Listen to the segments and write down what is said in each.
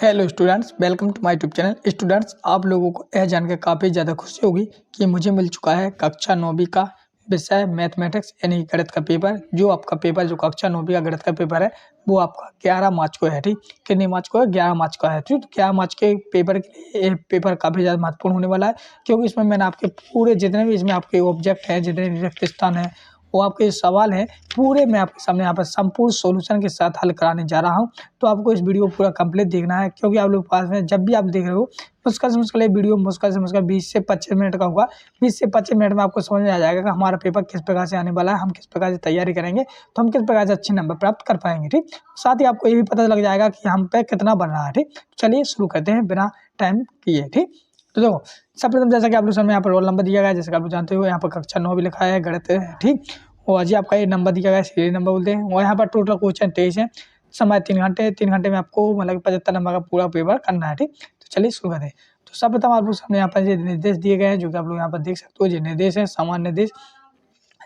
Hello students, welcome to my YouTube channel. Students, आप लोगों को यह जानकर काफ़ी ज़्यादा खुशी होगी कि मुझे मिल चुका है कक्षा 9वीं का विषय मैथमेटिक्स यानी गणित का पेपर। जो आपका पेपर जो कक्षा 9वीं का गणित का पेपर है वो आपका 11 मार्च को है। ठीक, कितनी मार्च को है? 11 मार्च का है। ठीक, तो 11 मार्च के पेपर के लिए ये पेपर काफ़ी ज़्यादा महत्वपूर्ण होने वाला है, क्योंकि इसमें मैंने आपके पूरे जितने भी इसमें आपके ऑब्जेक्ट हैं, जितने भी रिक्त स्थान है, वो आपके सवाल हैं, पूरे मैं आपके सामने यहाँ पर संपूर्ण सॉल्यूशन के साथ हल कराने जा रहा हूँ। तो आपको इस वीडियो को पूरा कंप्लीट देखना है, क्योंकि आप लोग पास में जब भी आप देख रहे हो मुश्किल से मुश्किल ये वीडियो मुश्किल से मुश्किल 20 से 25 मिनट का होगा। 20 से 25 मिनट में आपको समझ में आ जाएगा कि हमारा पेपर किस प्रकार से आने वाला है, हम किस प्रकार से तैयारी करेंगे, तो हम किस प्रकार से अच्छे नंबर प्राप्त कर पाएंगे। ठीक, साथ ही आपको ये भी पता लग जाएगा कि हम पे कितना बन रहा है। ठीक, चलिए शुरू करते हैं बिना टाइम किए। ठीक, तो देखो, सबसे जैसा कि आप लोग सामने यहाँ पर रोल नंबर दिया गया है, जैसे कि आप लोग जानते हो यहाँ पर कक्षा 9 भी लिखा है गणित। ठीक, और जी आपका ये नंबर दिया गया है, सीरियल नंबर बोलते हैं। और यहाँ पर टोटल क्वेश्चन 23 है। समय 3 घंटे में आपको मतलब 75 नंबर का पूरा पेपर करना है। ठीक, तो चलिए शुरू करते हैं। तो सर्वप्रथम आप लोग सामने यहाँ पर ये निर्देश दिए गए हैं, जो कि आप लोग यहाँ पर देख सकते हो। ये निर्देश है, सामान्य निर्देश।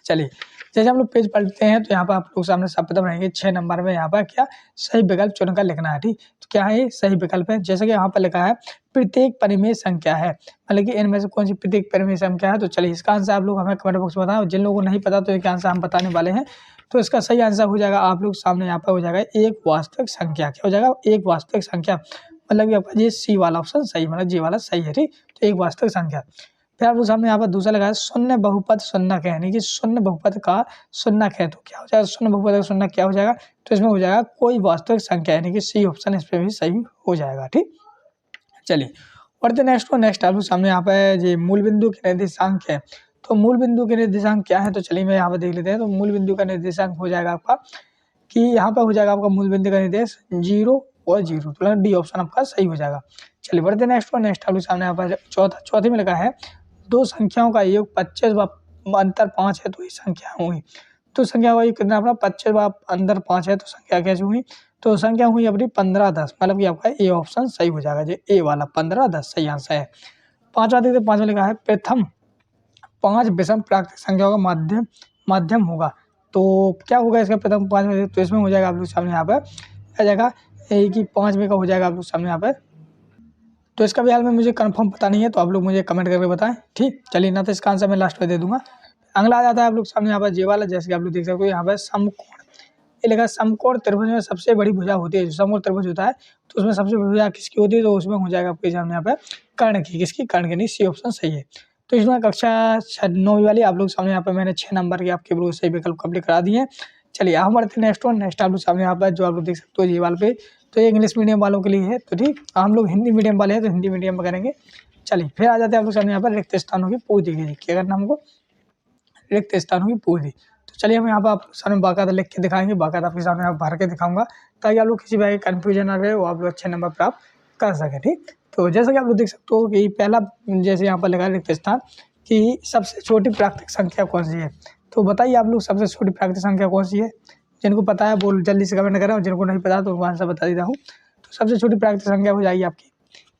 चलिए, जैसे हम लोग पेज पलटते हैं तो यहाँ पर आप लोग सामने सर्वप्रथम रहेंगे 6 नंबर में यहाँ पर क्या सही विकल्प चुनकर लिखना है। ठीक, तो क्या है ये सही विकल्प है। जैसे कि यहाँ पर लिखा है प्रत्येक परिमेय संख्या है, मतलब कि इनमें से कौन सी प्रत्येक परिमेय संख्या है। तो चलिए इसका आंसर आप लोग हमें कमेंट बॉक्स में बताएं, और जिन लोगों को नहीं पता तो इसका आंसर हम बताने वाले हैं। तो इसका सही आंसर हो जाएगा आप लोग सामने यहाँ पर हो जाएगा एक वास्तविक संख्या। क्या हो जाएगा? एक वास्तविक संख्या, मतलब कि आपका ये सी वाला ऑप्शन सही, मतलब जी वाला सही है। ठीक, तो एक वास्तविक संख्या। फिर आपको सामने यहाँ पर दूसरा लगा है शून्य बहुपद शून्यक है, यानी कि शून्य बहुपद का शून्यक है। तो क्या हो जाएगा? शून्य बहुपद का शून्यक क्या हो जाएगा? तो इसमें हो जाएगा कोई वास्तविक संख्या, यानी कि सी ऑप्शन इस पे भी सही हो जाएगा। ठीक, चलिए बढ़ते नेक्स्ट को। नेक्स्ट आपको सामने यहाँ पे ये मूल बिंदु के निर्देशांक है। तो मूल बिंदु के निर्देशांक क्या है? तो चलिए मैं यहाँ पर देख लेते हैं। तो मूल बिंदु का निर्देशांक हो जाएगा आपका कि यहाँ पर हो जाएगा आपका मूल बिंदु का निर्देश 0 और 0, तो डी ऑप्शन आपका सही हो जाएगा। चलिए बढ़ते नेक्स्ट को। नेक्स्ट आपके सामने यहाँ पर चौथे में लगा है दो संख्याओं का योग 25 व अंतर 5 है तो ये संख्या हुई। तो संख्या हुई कितना अपना 25 व अंतर 5 है, तो संख्या कैसे हुई? तो संख्या हुई अपनी 15-10, मतलब कि आपका ए ऑप्शन सही हो जाएगा। जो ए वाला 15-10 सही आंसर है। पांचवा देखते, पांचवा लिखा है प्रथम 5 विषम प्राकृतिक संख्याओं का माध्यम होगा। तो क्या होगा इसका प्रथम 5 में? तो इसमें हो जाएगा आप लोग सामने यहाँ पर आ जाएगा ए की 5 में का हो जाएगा आप लोग सामने यहाँ पर। तो इसका भी हाल में मुझे कंफर्म पता नहीं है, तो आप लोग मुझे कमेंट करके बताएं। ठीक, चलिए ना तो इसका आंसर मैं लास्ट में दे दूंगा। अगला आ जाता है आप लोग सामने यहाँ पर जे वाला, जैसे कि आप लोग देख सकते हो यहाँ पर समकोण। ये लिखा समकोण त्रिभुज में सबसे बड़ी भुजा होती है। जो समकोण त्रिभुज होता है तो उसमें सबसे बड़ी भुजा किसकी होती है? तो उसमें हो जाएगा आपके सामने यहाँ पर कर्ण की। किसकी? कर्ण की। नहीं, सी ऑप्शन सही है। तो इसमें कक्षा 9वीं वाली आप लोग सामने यहाँ पर मैंने 6 नंबर के आपके बिल्कुल सही विकल्प कंप्लीट करा दिए हैं। चलिए हम बढ़ते नेक्स्ट वन। नेक्स्ट आप लोग सामने यहाँ पर जो आप लोग देख सकते हो ये वाले पे, तो ये इंग्लिश मीडियम वालों के लिए है। तो ठीक, हम लोग हिंदी मीडियम वाले हैं तो हिंदी मीडियम में करेंगे। चलिए फिर आ जाते हैं आप लोग सामने यहाँ पर रिक्त स्थानों की पूर्ति कीजिए। क्या करना हमको? रिक्त स्थानों की पूर्ति। तो चलिए हम यहाँ पर आप सामने बाकायदा लिख के दिखाएंगे, बाकायदा आपके सामने आप भर के दिखाऊंगा, ताकि आप लोग किसी भी कन्फ्यूजन ना रहे, वो आप लोग अच्छे नंबर प्राप्त कर सकें। ठीक, तो जैसा कि आप लोग देख सकते हो कि पहला जैसे यहाँ पर लगा है रिक्त स्थान कि सबसे छोटी प्राकृतिक संख्या कौन सी है। तो बताइए आप लोग सबसे छोटी प्राकृतिक संख्या कौन सी है? जिनको पता है वो जल्दी से कमेंट करें, और जिनको नहीं पता तो उनको आंसर बता देता हूँ। तो सबसे छोटी प्राकृतिक संख्या हो जाएगी आपकी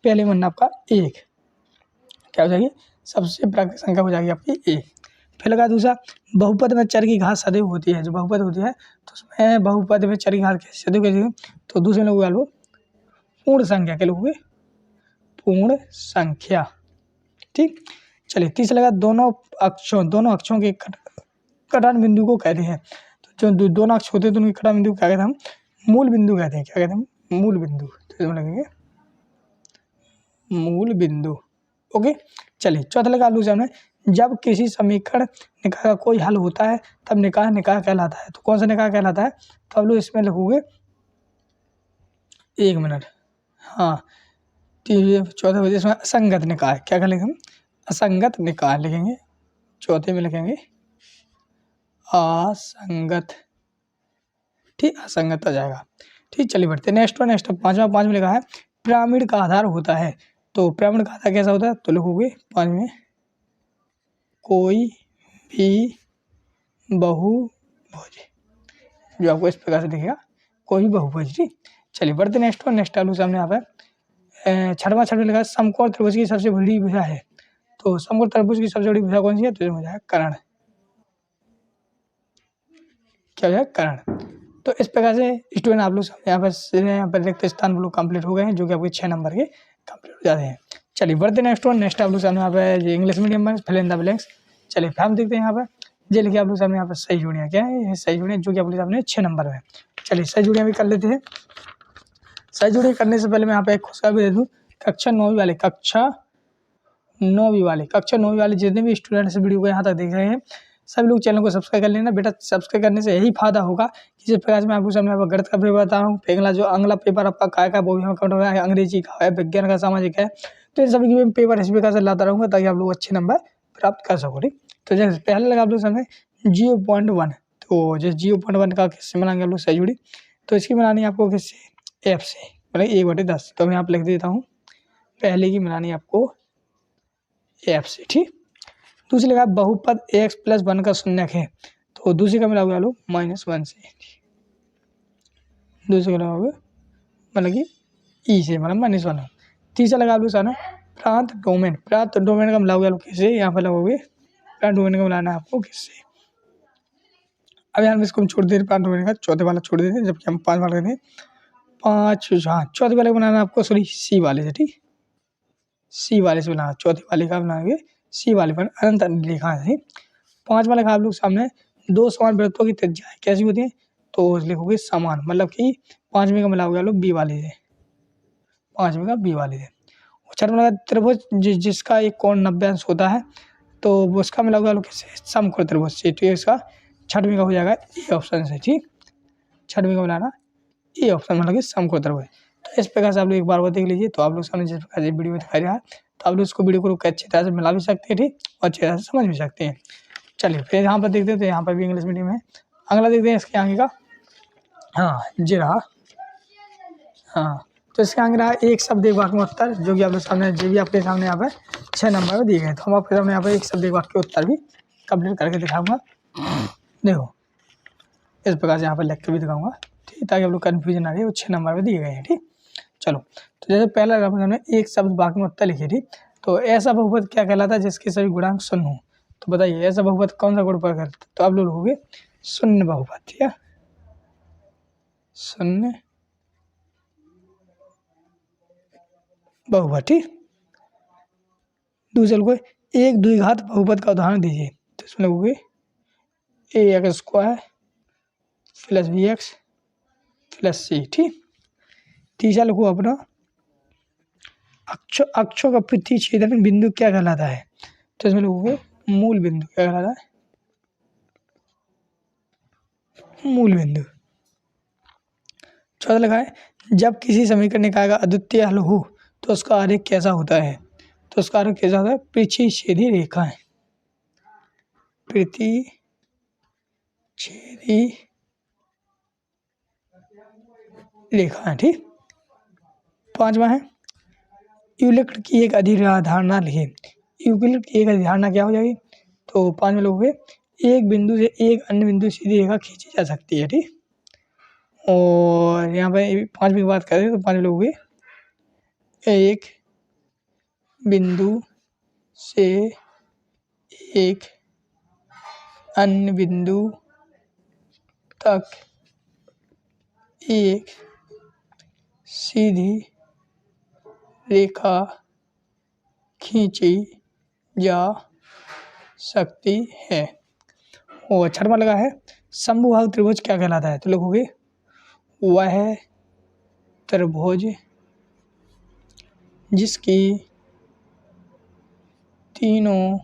पहले में आपका 1। क्या हो जाएगी? सबसे प्राकृतिक संख्या हो जाएगी आपकी 1। फिर लगा दूसरा, बहुपद में चर की घात सदैव होती है। जो बहुपद होती है तो उसमें बहुपद में चर की घात सदैव कैसे? तो दूसरे लोग लो पूर्ण संख्या के लोग पूर्ण संख्या। ठीक, चलिए तीसरा लगा दोनों अक्षों के कटान बिंदु को कहते हैं। तो जो दोनों अक्ष होते हैं तो उनके कटान बिंदु क्या कहते हैं? हम मूल बिंदु कहते हैं। क्या कहते हैं? हम मूल बिंदु। तो इसमें लगेंगे मूल बिंदु। ओके, चलिए चौथा लगा लू सामने, जब किसी समीकरण निकाय का कोई हल होता है तब निकाय कहलाता है। तो कौन सा निकाय कहलाता है? तो आप लोग इसमें लिखोगे 1 मिनट। हाँ, चौथे बजे इसमें असंगत निकाय। क्या लिखेंगे हम? असंगत निकाय लिखेंगे। चौथे में लिखेंगे असंगत। ठीक, असंगत आ जाएगा। ठीक, चलिए बढ़ते नेक्स्ट वन। नेक्स्ट पांच में लिखा है पिरामिड का आधार होता है। तो पिरामिड का आधार कैसा होता है? तो लिखोगे 5 में कोई भी बहुभुज, जो आपको इस प्रकार से दिखेगा कोई भी बहुभुज। ठीक, चलिए बढ़ते नेक्स्ट वन। नेक्स्ट आलू सामने यहाँ पे छठवां लिखा है समकोण त्रिभुज की सबसे बड़ी भुजा है। तो समकोण त्रिभुज की सबसे बड़ी भुजा कौन सी है? तो हो जाएगा कर्ण। क्या हो जाएगा? कर्ण। तो इस प्रकार से स्टूडेंट आप लोग यहाँ पर रिक्त स्थान आप लोग कंप्लीट हो गए हैं, जो कि आपके 6 नंबर के कंप्लीट हो जाते हैं। चलिए बढ़ते नेक्स्ट वन। नेक्स्ट आप लोग सामने यहाँ पे इंग्लिश मीडियम में फिल इन द ब्लैंक्स। चलिए हम देखते हैं यहाँ पर ये लिखिए आप लोग सामने यहाँ पर सही जोड़ियाँ क्या है, सही जोड़ियाँ जो कि आप लोग सामने 6 नंबर में। चलिए सही जोड़ियाँ भी कर लेते हैं। सही जोड़ियाँ करने से पहले मैं यहाँ पे एक खुशखबरी दे दूँ, कक्षा 9वीं वाले जितने भी स्टूडेंट इस वीडियो को यहाँ तक देख रहे हैं, सभी लोग चैनल को सब्सक्राइब कर लेना बेटा। सब्सक्राइब करने से यही फायदा होगा कि जिस प्रकार से मैं आपको सामने गणित का पेपर बता रहा हूँ, अगला पेपर आपका काय का वो भी कवर हो रहा है, अंग्रेजी का है, विज्ञान का, सामाजिक है, तो इन सभी के पेपर इस प्रकार से लाता रहूँगा ताकि आप लोग अच्छे नंबर प्राप्त कर सको। ठीक, तो जैसे पहले लगा आप लोग सामने 0.1, तो जैसे 0.1 का किससे बनाएंगे आप लोग सही जोड़ी, तो इसकी बनानी है आपको किससे, एफ से, मतलब 1/10। तो मैं यहाँ पर लिख देता हूँ, पहले की बनानी है आपको एफ से। ठीक, दूसरी लगा बहुपद x + 1 का शून्यक है, तो दूसरी का मिलाओगे लो -1 से, दूसरी का लगाओगे मतलब कि ई से, मतलब -1। तीसरा लगा लो सारा प्रांत डोमेन का मिलाओगे लो किससे, यहाँ पर लगोगे प्रांत डोमेन का मिलाना है आपको किससे। अब यहाँ इसको हम छोड़ दे रहे प्रांत डोमेन का, चौथे वाला छोड़ देते हैं, जबकि हम 5 वाला करते हैं। 5 हाँ चौथे वाले को बनाना आपको, सॉरी सी वाले से। ठीक, सी वाले से बनाना, चौथे वाले का बनाएंगे सी वाले पर अनंत लिखा है। 5 वाले का आप लोग सामने दो समान वृत्तों की त्रिज्याएं कैसी होती है, तो लिखोगे समान, मतलब कि 5वें का मिलाओगे आप लोग बी वाले से, 5वें का बी वाले से। छठवां लगा त्रिभुज जिसका एक कोण 90 अंश होता है, तो उसका मिलाओगे आप लोग किससे, समकोण त्रिभुज से। तो इसका 6वें का हो जाएगा ए ऑप्शन से। ठीक, 6वें का मिलाना ए ऑप्शन, मतलब कि समकोण त्रिभुज। तो इस प्रकार से आप लोग एक बार वो देख लीजिए। तो आप लोग सामने जिस प्रकार से वीडियो में दिखाई रहा है, तो आप लोग इसको वीडियो को रोक के अच्छी तरह से मिला भी सकते हैं। ठीक, और अच्छी तरह से समझ भी सकते हैं। चलिए फिर यहाँ पर देखते हैं, तो यहाँ पर भी इंग्लिश मीडियम है। अगला देखते हैं इसके आगे का, हाँ जी रहा, हाँ तो इसके आगे रहा एक शब्द एक वाक्य में उत्तर, जो कि आप लोग सामने जो भी आपके सामने यहाँ पर 6 नंबर में दिए गए। तो हम आपके सामने यहाँ पर एक शब्द एक वाक्य उत्तर भी कंप्लीट करके दिखाऊंगा। देखो इस प्रकार से यहाँ पर लिख के भी दिखाऊंगा, ठीक, ताकि आप लोग कन्फ्यूजन ना रहे, वो 6 नंबर में दिए गए हैं। ठीक, चलो तो जैसे पहला हमने एक शब्द वाक्य में उत्तर लिखे। ठीक, तो ऐसा बहुपद क्या कहलाता है जिसके सभी गुणांक शून्य हो, तो बताइए ऐसा बहुपद कौन सा गुण प्रकार करता है, तो आप लोग लोगे शून्य बहुपद। ठीक है, शून्य बहुपद। ठीक, दूसरे को एक द्विघात बहुपद का उदाहरण दीजिए, तो इसमें लोगे ax² + bx + c। ठीक, तीसरा लिखो अपना अक्षों का प्रतिच्छेदन बिंदु क्या कहलाता है, तो इसमें लिखोगे मूल बिंदु। क्या कहलाता है, मूल बिंदु। चौथा लिखा है जब किसी समीकरण निकाय का अद्वितीय हल हो तो उसका आरेख कैसा होता है, तो उसका आरेख कैसा होता है, प्रतिच्छेदी रेखाएं, प्रतिच्छेदी रेखाएं। ठीक, 5वां है यूक्लिड की एक अवधारणा लिखे। यूक्लिड की एक अवधारणा क्या हो जाएगी, तो 5 में लोगों एक बिंदु से एक अन्य बिंदु सीधी रेखा खींची जा सकती है। ठीक, और यहाँ पे 5वीं की बात करें तो 5 लोगों एक बिंदु से एक अन्य बिंदु तक एक सीधी रेखा खींची जा सकती है। और 6वां लगा है समबाहु त्रिभुज क्या कहलाता है, तो लिखोगे वह त्रिभुज जिसकी तीनों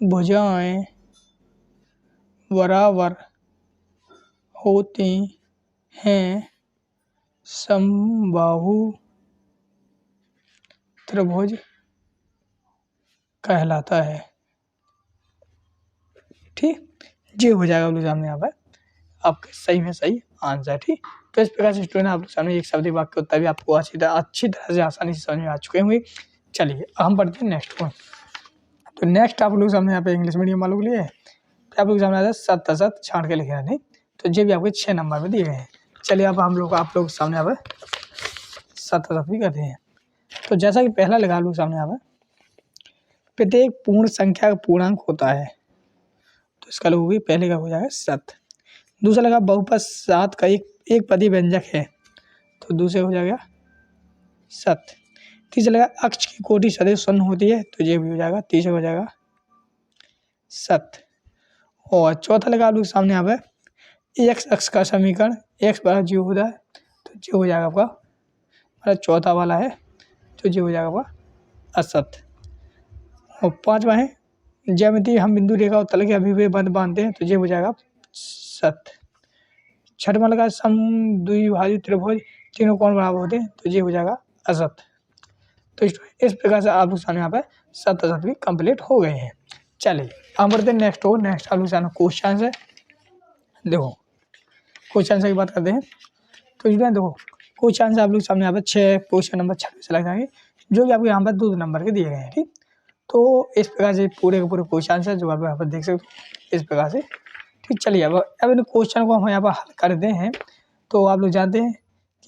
भुजाएं बराबर होती हैं, समबाहु त्रिभुज कहलाता है। ठीक, ये हो जाएगा आप लोग सामने यहाँ पर आपके सही में सही आंसर। ठीक, तो इस प्रकार से स्टूडेंट आप लोग सामने एक शब्द वाक्य उत्तर भी आपको अच्छी तरह से आसानी से समझ में आ चुके होंगे। चलिए हम पढ़ते हैं नेक्स्ट वन। तो नेक्स्ट आप लोग सामने यहाँ पे इंग्लिश मीडियम वालों के लिए आप लोग सामने आता है सत असत छाड़ के लिखे हैं। नहीं, तो ये भी आपके 6 नंबर में दिए गए हैं। चलिए अब हम लोग आप लोग सामने यहाँ पर सत असत भी करते हैं। तो जैसा कि पहला लगा लोग सामने यहाँ पर प्रत्येक पूर्ण संख्या का पूर्णांक होता है, तो इसका लोग भी पहले का हो जाएगा 7। दूसरा लगा बहुपद 7 का एक पदी व्यंजक है, तो दूसरे हो जाएगा 7। तीसरा लगा अक्ष की कोटि सदैव शून्य होती है, तो ये भी हो जाएगा, तीसरा हो जाएगा 7। और चौथा लगा आप लोग सामने यहाँ पे एक्स अक्ष का समीकरण एक्स बराबर 0 होता है, तो ये हो जाएगा आपका, मतलब चौथा वाला है, तो ये हो जाएगा आपका असत। और पांचवा है ज्यामिति हम बिंदु रेखा और तल के अभिव्यक्ति बंद बांधते हैं, तो ये हो जाएगा सत। छठवां लगा सम द्विभाजित त्रिभुज तीनों कोण बराबर होते हैं, तो ये हो जाएगा असत। तो इस प्रकार से आप लोग सामने यहाँ पे 7 असत भी कंप्लीट हो गए हैं। चलिए अब बढ़ते हैं नेक्स्ट आप लोग सामने क्वेश्चन है। देखो क्वेश्चन की बात करते हैं, तो इसमें देखो क्वेश्चन से आप लोग सामने यहाँ पे 6 क्वेश्चन नंबर 6 से लग जाएंगे, जो कि आपको यहाँ पर 2 नंबर के दिए गए हैं। ठीक, तो इस प्रकार से पूरे के पूरे क्वेश्चन है जो आप यहाँ पर देख सकते हो इस प्रकार से। ठीक, चलिए अब इन क्वेश्चन को हम यहाँ पर हल करते हैं। तो आप लोग जानते हैं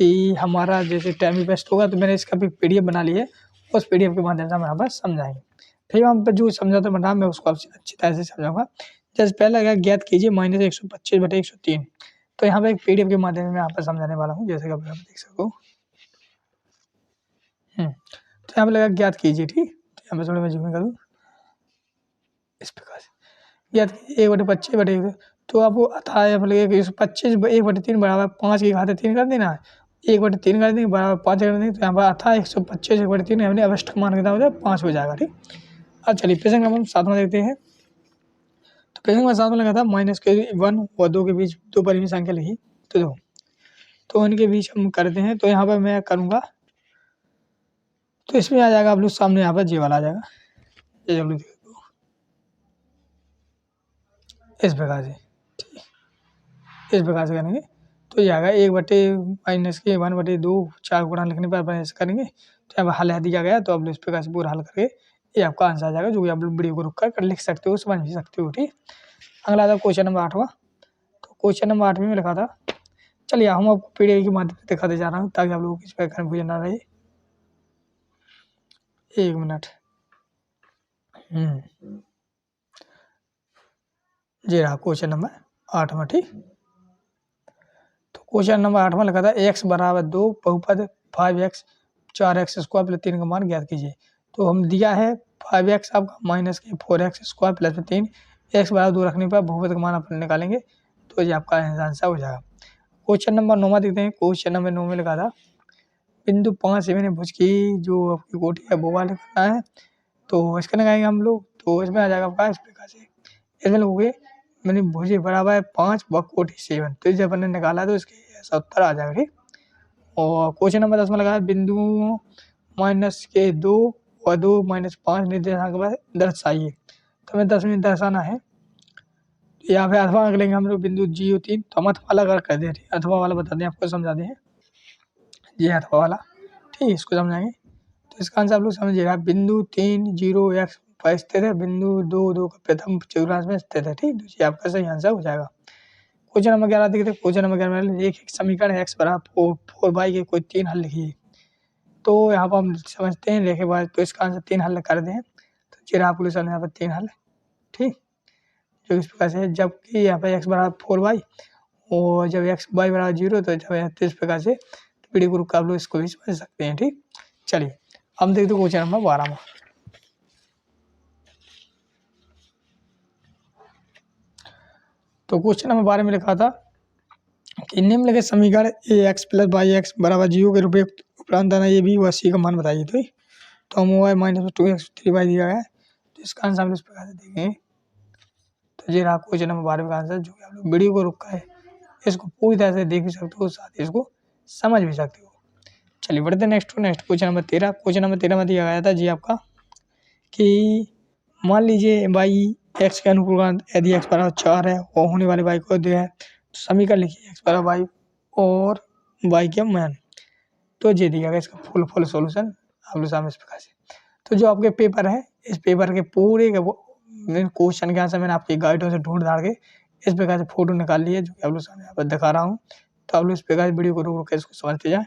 कि हमारा जैसे टाइम भी वेस्ट होगा, तो मैंने इसका भी PDF बना ली है, उस PDF के माध्यम से हम यहाँ पर समझाएंगे। फिर हम पर जो समझाता बना मैं उसको आपसे अच्छी तरह से समझाऊंगा। जैसे पहला क्या ज्ञात कीजिए -125/103, तो यहाँ पे एक PDF के माध्यम से मैं यहाँ पर समझाने वाला हूँ, जैसे कि आप देख सको। तो यहाँ पे लगा ज्ञात कीजिए। ठीक, तो यहाँ पे थोड़ा मैं जूम करूँ इस प्रकार से ज्ञात 1/25/1, तो आपको आता है मतलब 125 1/3 बराबर 5 की घात 3 कर देना है, 1/3 कर देंगे बराबर 5 कर देंगे, तो यहाँ पर आता है 125 1/3 हमने अवश्य मान कितना हो जाए 5 हो जाएगा। ठीक, अब चलिए प्रश्न नंबर 7 में देखते हैं। तो प्रश्न नंबर 7 में लगा था -1 और 2 के बीच 2 परिमित संख्या लिखी, तो देखो तो इनके बीच हम करते हैं। तो यहाँ पर मैं करूँगा, तो इसमें आ जाएगा आप लोग सामने यहाँ पर जे वाला आ जाएगा, ये आप लोग देखो इस प्रकार से। ठीक, इस प्रकार से करेंगे तो ये आएगा 1/-1/2 4 गुणा लिखने पर अपन ऐसे करेंगे, तो यहाँ पर हल है दिया गया, तो आप लोग इस प्रकार से पूरा हल करके ये आपका आंसर आ जाएगा, जो कि आप लोग वीडियो को रुक कर लिख सकते हो, समझ भी सकते हो। ठीक, अगला था क्वेश्चन नंबर 8वां। तो क्वेश्चन नंबर 8 में लिखा था, चलिए हम आपको PDF के माध्यम से दिखाते जा रहा हूँ ताकि आप लोगों को इस पर कन्फ्यूजन ना रहे। 1 मिनट। जी रहा क्वेश्चन नंबर 8वां। ठीक, तो क्वेश्चन नंबर 8वां लिखा था x बराबर 2 बहुपद 5x 4x² + 3 का मान ज्ञात कीजिए। तो हम दिया है 5x आपका -4x² + 3 x बराबर 2 रखने पर बहुपद का मान अपन निकालेंगे, तो ये आपका आंसर हो जाएगा। क्वेश्चन नंबर 9वां देखते हैं। क्वेश्चन नंबर 9 में लिखा था बिंदु 5 से मैंने भुज की जो आपकी कोटि है वो वाले करना है, तो इसका लगाएंगे हम लोग, तो इसमें आ जाएगा आपका इस प्रकार से। इसमें लोगे मैंने भुज बराबर है 5 व कोटि 7, तो इसे अपन ने निकाला, तो इसके ऐसा उत्तर आ जाएगा। ठीक, और क्वेश्चन नंबर 10 में लगा बिंदु -2 और 2 -5 निर्देशांक पर दर्शाइए, तो हमें 10 में दर्शाना है। यहाँ पे अथवा अगर लेंगे हम लोग बिंदु 0 3, तो हम अथवा वाला अगर कर दें, अथवा वाला बता दें आपको समझा दें, ये अथवा वाला। ठीक, इसको समझाएंगे, तो इसका आंसर आप लोग समझिएगा बिंदु 3 0x पर स्थित है, बिंदु 2 2 का प्रथम चतुर्थांश में स्थित है। ठीक, तो ये आपका सही आंसर हो जाएगा। क्वेश्चन नंबर 11 देखते हैं। क्वेश्चन नंबर 11 में एक समीकरण है x बराबर 4y के कोई 3 हल लिखिए, तो यहाँ पर हम समझते हैं लिखे बाद, तो इसका आंसर 3 हल कर दें, तो चलिए आप लोग यहाँ पर 3 हल। ठीक, जो इस प्रकार से है, जबकि यहाँ पर x बराबर 4y और जब y बराबर 0, तो जब इस प्रकार से वीडियो ग्रुप का आप लोग इसको भी समझ सकते हैं। ठीक, चलिए हम देखते हैं क्वेश्चन नंबर 12 में। तो क्वेश्चन नंबर 12 में लिखा था कि निम्नलिखित समीकरण ax + byx बराबर 0 के रूप में उपरांत आना ये भी व c का मान बताइए। तो हम y -2x 3y दिया गया है, तो इसका आंसर हम इस प्रकार से देखेंगे। तो ये रहा क्वेश्चन नंबर 12 का आंसर, जो कि आप लोग वीडियो को रुक कर इसको पूरी तरह से देख भी सकते हो, साथ ही इसको समझ भी सकते हो। चलिए बढ़ते next question number 13। Question number 13 में दिया गया था जी आपका कि मान लीजिए y x के अनुपूर्णांक यदि x बराबर 4 है और होने वाले y को दिया है, तो समीकरण लिखिए x बराबर y और y के मान, तो ये दिया गया इसका फुल सॉल्यूशन आप लोग सामने इस प्रकार से। तो जो आपके पेपर है, इस पेपर के पूरे क्वेश्चन के आंसर मैंने आपकी गाइडों से ढूंढ ढाड़ के इस प्रकार से फोटो निकाल ली है, जो कि आप लोग सामने यहाँ पर दिखा रहा हूँ। तो आप लोग इस प्रकार से वीडियो को रोक कर इसको समझते जाए।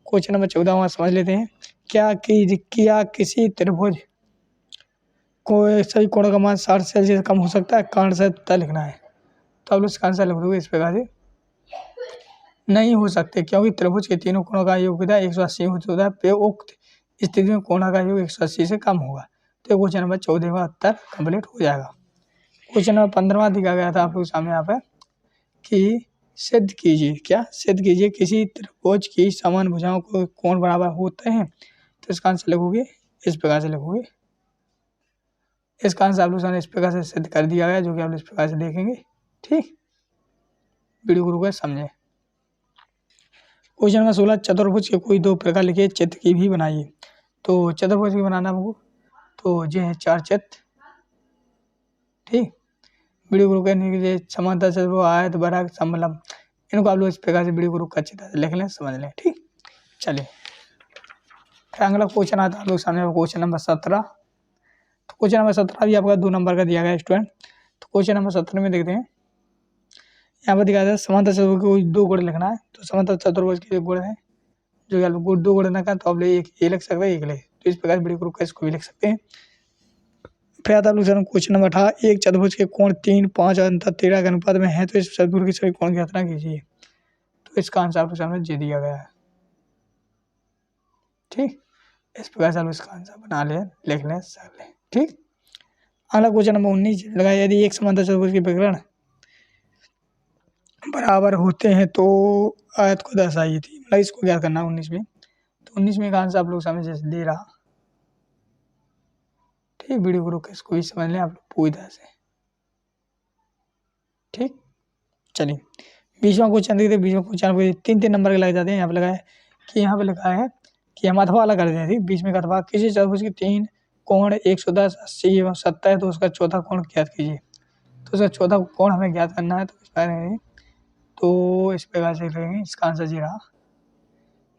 क्वेश्चन नंबर 14 समझ लेते हैं। क्या किसी त्रिभुज को सही कोण का मान 60 सेल्सियस कम हो सकता है? कारण से उत्तर लिखना है। तो आप लोग इसका आंसर लिख दोगे इस प्रकार से, नहीं हो सकते क्योंकि त्रिभुज के तीनों कोणों का योग विधा 180 होता है। उक्त स्थिति में कोण का योग 180 से कम होगा। तो क्वेश्चन नंबर 14 का उत्तर कंप्लीट हो जाएगा। क्वेश्चन नंबर 15 दिया गया था आप लोग सामने यहाँ पे कि सिद्ध कीजिए, क्या सिद्ध कीजिए किसी त्रिभुज की समान भुजाओं को कोण बराबर होते हैं। तो इसका आंसर लिखोगे इस प्रकार से लिखोगे, इसका आंसर आप लोग सामने इस प्रकार से सिद्ध कर दिया गया, जो कि आप लोग इस प्रकार से देखेंगे। ठीक, वीडियो को समझे। क्वेश्चन नंबर 16, चतुर्भुज के कोई दो प्रकार लिखिए चित्र की भी बनाइए। तो चतुर्भुज की बनाना हमको, तो ये है 4 चित्र। ठीक, वीडियो को करने के लिए समांतर चतुर्भुज, आयत, वर्ग, समलंब, इनको आप लोग इस प्रकार से वीडियो को अच्छी तरह से लिख लें, समझ लें। ठीक, चलिए फिर अगला क्वेश्चन आता है आप लोग सामने क्वेश्चन नंबर 17। तो क्वेश्चन नंबर 17 भी आपका 2 नंबर का दिया गया स्टूडेंट। तो क्वेश्चन नंबर 17 में देखते हैं, यहाँ पर दिखाया था समांतर चतुर्भुज को 2 गुण लिखना है। तो समांतर चतुर्भुज के गुण है, जो कि आप लोग 2 गुण का, तो आप लोग एक ये लिख सकते हैं, एक ले, तो इस प्रकार वीडियो को इसको भी लिख सकते हैं। फिर आता है क्वेश्चन नंबर 18, एक चतुर्भुज के कोण 3, 5 और अंतर 13 के अनुपात में है, तो इस चतुर्भुज के सभी कोण की रचना कीजिए। तो इसका आंसर आपके सामने जे दिया गया है। ठीक, इस प्रकार से आप इसका आंसर बना लें, लिख लें, सर लें। ठीक, अगला क्वेश्चन नंबर 19 लगाया, यदि एक समांतर चतुर्भुज के विकर्ण बराबर होते हैं तो आयत को दर्शाइए थी, मतलब इसको क्या करना है 19 में। तो 19 में का आंसर आप लोग सामने जैसे दे रहा। ठीक, वीडियो को रोक इसको भी समझ लें आप लोग पूरी तरह से। ठीक, चलिए 20वां क्वेश्चन देखते हैं। 20वां क्वेश्चन 3 नंबर के लग जाते हैं। यहाँ पे लगा है कि यहाँ पे लिखा है कि हम अथवा अलग कर देते हैं। ठीक, बीच में अथवा, किसी चतुर्भुज के 3 कोण 110, 80 एवं 70 है, तो उसका चौथा कोण ज्ञात कीजिए। तो उसका चौथा कोण हमें ज्ञात करना है। तो इस प्रकार से करेंगे, इसका आंसर जी रहा,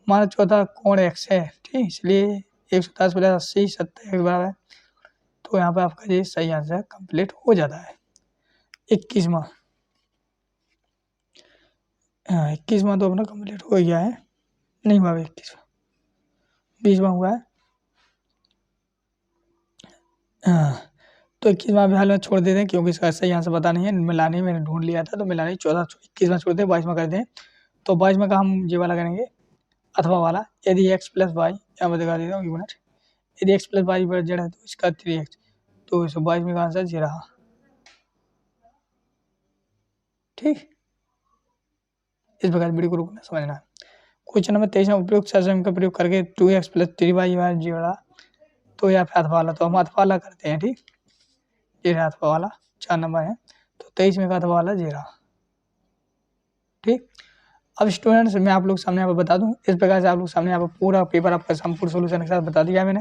हमारा चौथा कोण x है। ठीक, इसलिए 110 प्लस 80 70 के बराबर है। तो यहाँ पे आपका ये सही आंसर कंप्लीट हो जाता है। 21वां, 21वां तो अपना कंप्लीट हो गया है, नहीं हुआ 21वां, 20वां हुआ है। तो 21वां भी हाल में छोड़ देते हैं, क्योंकि इसका सही आंसर पता नहीं है। मिलानी मैंने ढूंढ लिया था, तो मिलानी 14 21वां छोड़ दें, 22वां कर दें। तो 22वां का हम ये वाला करेंगे अथवा वाला, यदि x प्लस वाई, यहाँ पर दिखा देता हूँ यूनिट, यदि x प्लस वाई जेड है तो इसका 3x, तो 22वां का आंसर ये रहा। ठीक, इस प्रकार वीडियो को रुकना समझना। क्वेश्चन नंबर 23 में उपयुक्त सरसम का प्रयोग करके 2x प्लस 3y जोड़ा, तो या फिर अथवा वाला, तो हम अथवा वाला करते हैं। ठीक, ये रहा अथवा वाला, 4 नंबर है। तो 23 में का अथवा वाला ये रहा। ठीक, अब स्टूडेंट्स मैं आप लोग सामने यहाँ पर बता दूं, इस प्रकार से आप लोग सामने यहाँ पर पूरा पेपर आपका संपूर्ण सोल्यूशन के साथ बता दिया मैंने।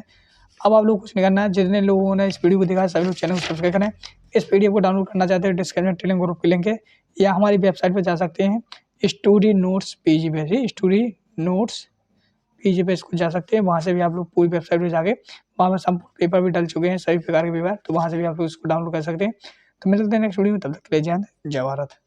अब आप लोग कुछ नहीं करना है, जितने लोगों ने इस वीडियो को देखा सभी लोग चैनल को सब्सक्राइब करें। इस पीडीएफ को डाउनलोड करना चाहते हैं, डिस्क्रिप्शन टेलीग्राम ग्रुप की लिंक है, या हमारी वेबसाइट पर जा सकते हैं, स्टडी नोट्स पेज पे, स्टडी नोट्स पेज पे इसको जा सकते हैं। वहाँ से भी आप लोग पूरी वेबसाइट पर जाके वहाँ पर संपूर्ण पेपर भी डल चुके हैं, सभी प्रकार के पेपर, तो वहाँ से भी आप लोग इसको डाउनलोड कर सकते हैं। तो मिलते हैं नेक्स्ट वीडियो में, तब तक के लिए जय हिंद, जय भारत।